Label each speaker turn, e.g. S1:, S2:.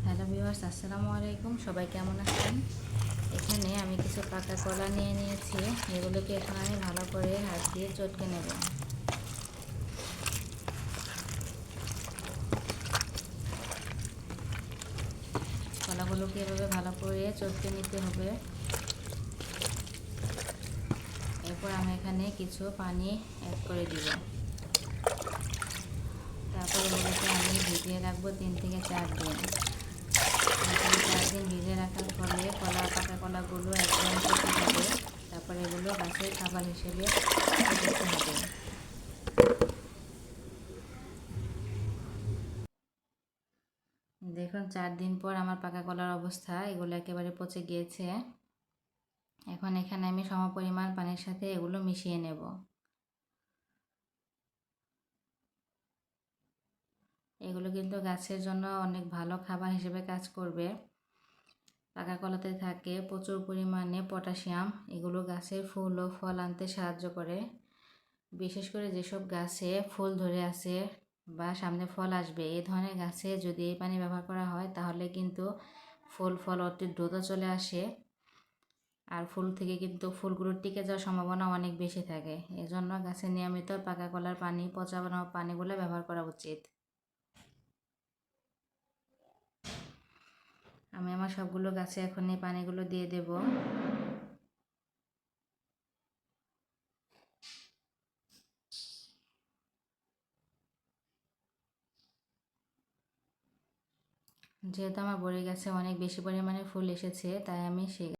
S1: Hello viewers, আসসালামু আলাইকুম। সবাই কেমন আছেন? এখানে আমি কিছু পাকা কলা নিয়ে নিয়েছি। এগুলোকে এখন আমি ভালো করে হাত দিয়ে চটকে নেব। কলাগুলোকে এভাবে ভালো করে চটকে নিতে হবে। এরপর আমি এখানে কিছু পানি অ্যাড করে দিব। তারপর এগুলোকে আমি ভিজিয়ে রাখবো 3 থেকে 4 দিন। 4 দিন ভিজিয়ে রাখার ফলে পাকা কলাগুলো একদম পচে যাবে। তারপর এগুলো গাছের খাবার হিসেবে উপযুক্ত হবে। দেখুন 4 দিন পর আমার পাকা কলার অবস্থা, এগুলো একেবারে পচে গিয়েছে। এখন এখানে আমি সমপরিমাণ পানির সাথে এগুলো মিশিয়ে নেব। এগুলো কিন্তু গাছের জন্য অনেক ভালো খাবার হিসেবে কাজ করবে। পাকা কলাতে থাকে প্রচুর পরিমাণে পটাশিয়াম। এগুলো গাছের ফুল ও ফল আনতে সাহায্য করে। বিশেষ করে যেসব গাছে ফুল ধরে আছে বা সামনে ফল আসবে, এই ধরনের গাছে যদি এই পানি ব্যবহার করা হয় তাহলে কিন্তু ফুল ফল অতি দ্রুত চলে আসে। আর ফুল থেকে কিন্তু ফুলগুলো টিকে যাওয়ার সম্ভাবনা অনেক বেশি থাকে। এজন্য গাছে নিয়মিত পাকা কলার পানি, পচানো পানিগুলো ব্যবহার করা উচিত। আমি আমার সবগুলো গাছে এখন এই পানিগুলো দিয়ে দেব। যেহেতু আমার বড়ি গাছে অনেক বেশি পরিমাণে ফুল এসেছে, তাই আমি